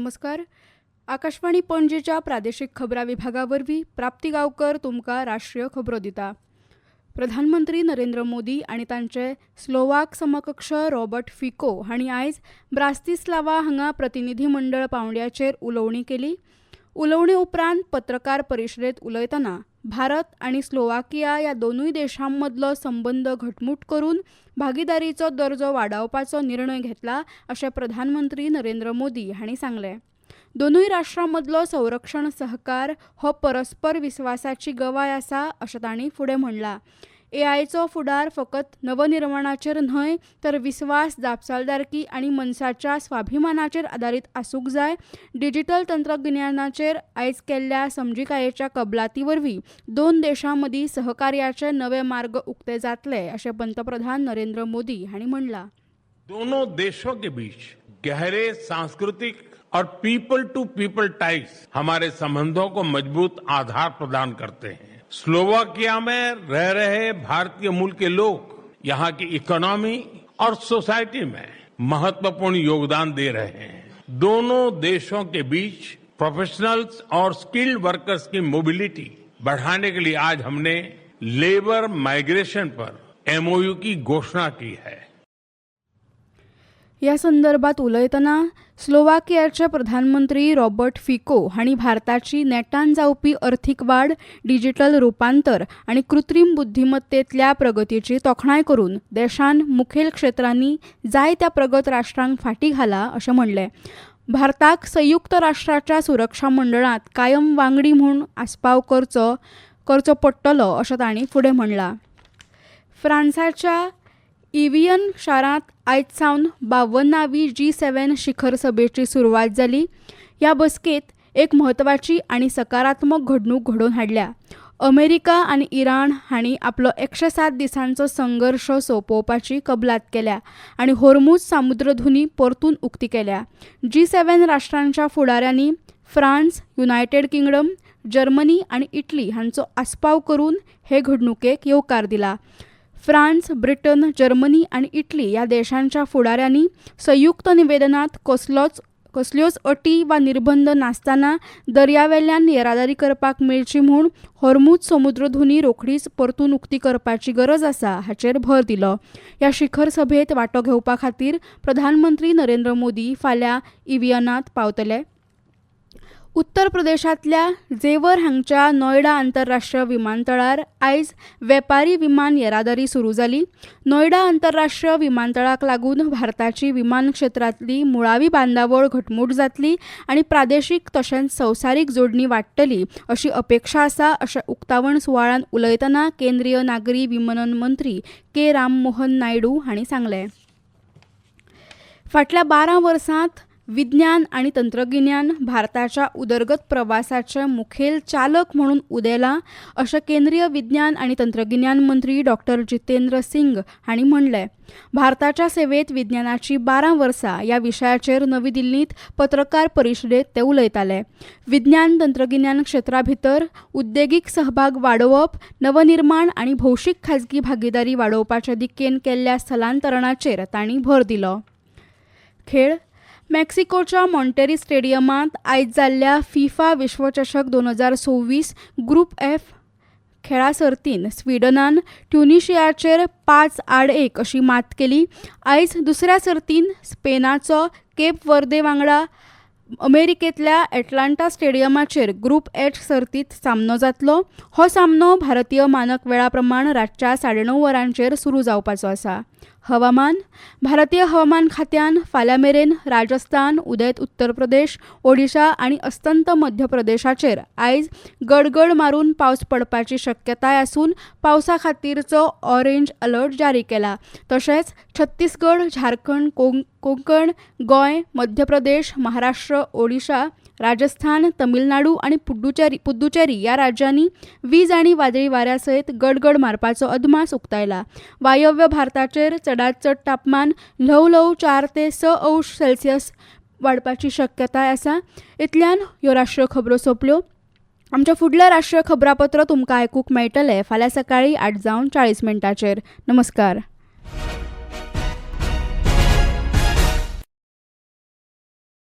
नमस्कार. आकाशवाणी पणजेच्या प्रादेशीक खबरां विभागावरवीं प्राप्ती गांवकर तुमकां राष्ट्रीय खबरो दिता. प्रधानमंत्री नरेंद्र मोदी आनी तांचे स्लोवाक समकक्ष रॉबर्ट फिको हांणी आयज ब्रातिस्लावा हांगा प्रतिनिधी मंडळ पावंड्याचेर उलोवणी केली. उलोवणे उपरांत पत्रकार परिशदेंत उलयतना भारत आनी स्लोवाकिया ह्या दोनूय देशांमदलो संबंद घटमूट करून भागीदारीचो दर्जो वाडोवपाचो निर्णय घेतला अशें प्रधानमंत्री नरेंद्र मोदी हांणी सांगलें. दोनूय राष्ट्रां मदलो संरक्षण सहकार हो परस्पर विस्वासाची गवाय आसा अशें तांणी फुडें म्हणलां. एआयचो फुडार फकत नवनिर्माणाचेर न्हय तर विस्वास, जापसालदारकी आनी मनशाच्या स्वाभिमानाचेर आदारीत आसूंक जाय. डिजिटल तंत्रज्ञानाचेर आयज केल्ल्या समजिकायेच्या कबलाती वरवीं दोन देशां मदीं सहकार्याचे नवे मार्ग उक्ते जातले अशें पंतप्रधान नरेंद्र मोदी हांणी म्हणलां. दोनों देशों के बीच गहरे सांस्कृतिक और पीपल टू पीपल टाइज हमारे संबंधों को मजबूत आधार प्रदान करते हैं. स्लोवाकिया में रह रहे भारतीय मूल के लोग यहाँ की इकोनॉमी और सोसाइटी में महत्वपूर्ण योगदान दे रहे हैं. दोनों देशों के बीच प्रोफेशनल्स और स्किल्ड वर्कर्स की मोबिलिटी बढ़ाने के लिए आज हमने लेबर माइग्रेशन पर एमओयू की घोषणा की है. ह्या संदर्भात उलयतना स्लोवाकियाचे प्रधानमंत्री रॉबर्ट फिको हांणी भारताची नेटान जावपी अर्थीक वाड, डिजिटल रुपांतर आनी कृत्रीम बुद्धीमत्तेंतल्या प्रगतीची तोखणाय करून देशान मुखेल क्षेत्रांनी जायत्या प्रगत राष्ट्रांक फाटीं घाला अशें म्हणलें. भारताक संयुक्त राष्ट्राच्या सुरक्षा मंडळांत कायम वांगडी म्हूण आस्पाव करचो पडटलो अशें तांणी फुडें म्हणलां. फ्रान्साच्या इव्हियन शारांत आयज सावन 52वी G7 शिखर सभेची सुरवात जाली. ह्या बसकेंत एक म्हत्वाची आनी सकारात्मक घडणूक घडोवन हाडल्या. अमेरिका आनी इराण हांणी आपलो 107 दिसांचो संघर्श सोंपोवपाची कबलात केल्या आनी होर्मुझ सामुद्रधुनी परतून उक्ती केल्या. G7 राष्ट्रांच्या फुडाऱ्यांनी फ्रान्स, युनायटेड किंगडम, जर्मनी आनी इटली हांचो आस्पाव करून हे घडणुकेक येवकार दिला. फ्रान्स, ब्रिटन, जर्मनी आनी इटली ह्या देशांच्या फुडाऱ्यांनी संयुक्त निवेदनांत कसल्योच अटी वा निर्बंध नासतना दर्यावेल्यान येरादारी करपाक मेळची म्हूण होर्मुझ समुद्रधुनी रोखडीच परतून उक्ती करपाची गरज आसा हाचेर भर दिलो. ह्या शिखर सभेत वांटो घेवपा खातीर प्रधानमंत्री नरेंद्र मोदी फाल्यां इव्हियनांत पावतले. उत्तर प्रदेशांतल्या जेवर हांगच्या नोयडा आंतरराष्ट्रीय विमानतळार आयज वेपारी विमान येरादारी सुरू जाली. नोयडा आंतरराष्ट्रीय विमानतळाक लागून भारताची विमान क्षेत्रांतली मुळावी बांदावळ घटमूट जातली आनी प्रादेशीक तशेंच संवसारीक जोडणी वाडटली अशी अपेक्षा आसा अशें उक्तावण सुवाळ्यान उलयतना केंद्रीय नागरी विमानन मंत्री के. राममोहन नायडू हांणी सांगलें. फाटल्या 12 वर्सांत विज्ञान आनी तंत्रगिन्यान भारताच्या उदरगत प्रवासाचे मुखेल चालक म्हणून उदेलां अशें केंद्रीय विज्ञान आनी तंत्रगिन्यान मंत्री डॉ. जितेंद्र सिंग हांणी म्हणलें. भारताच्या सेवेत विज्ञानाची 12 वर्सां ह्या विशयाचेर नवी दिल्लींत पत्रकार परिशदेंत ते उलयताले. विज्ञान तंत्रगिन्यान क्षेत्रा भितर उद्देगीक सहभाग वाडोवप, नवनिर्माण आनी भौशीक खाजगी भागीदारी वाडोवपाचे दिकेन केल्ल्या स्थलांतरणाचेर तांणी भर दिलो. खेळ मेक्सिकोच्या मॉन्टेरी स्टेडियमांत आयज जाल्ल्या फिफा विश्वचषक 2026 ग्रुप F खेळा सर्तीन स्वीडनान ट्युनिशियाचेर 5-1 अशी मात केली. आयज दुसऱ्या सर्तीन स्पेनाचो केप वर्दे वांगडा अमेरिकेंतल्या एटलांटा स्टेडियमाचेर ग्रुप H सर्तीत सामनो जातलो. हो सामनो भारतीय मानक वेळा प्रमाण रातच्या 9:30 वरांचेर सुरू जावपाचो आसा. हवामान. भारतीय हवामान खात्यान फाल्यां मेरेन राजस्थान, उदेंत उत्तर प्रदेश, ओडिशा आनी अस्तंत मध्य प्रदेशाचेर आयज गडगड मारून पावस पडपाची शक्यताय आसून पावसा खातीरचो ऑरेंज अलर्ट जारी केला. तशेंच छत्तीसगड, झारखंड, कोंकण, गोंय, मध्य प्रदेश, महाराष्ट्र, ओडिशा, राजस्थान, तमिळनाडू आनी पुद्दुचेरी ह्या राज्यांनी वीज आनी वादळी वाऱ्या सयत गडगड मारपाचो अदमास उक्तायला. वायव्य भारताचेर चडांत चड तापमान ल्हव 4 ते 6 अंश सेल्सियस वाडपाची शक्यताय आसा. इतल्यान ह्यो राष्ट्रीय खबरो सोंपल्यो. आमच्या फुडल्या राष्ट्रीय खबरापत्र तुमकां आयकूंक मेळटलें फाल्यां सकाळीं 8:40 नमस्कार.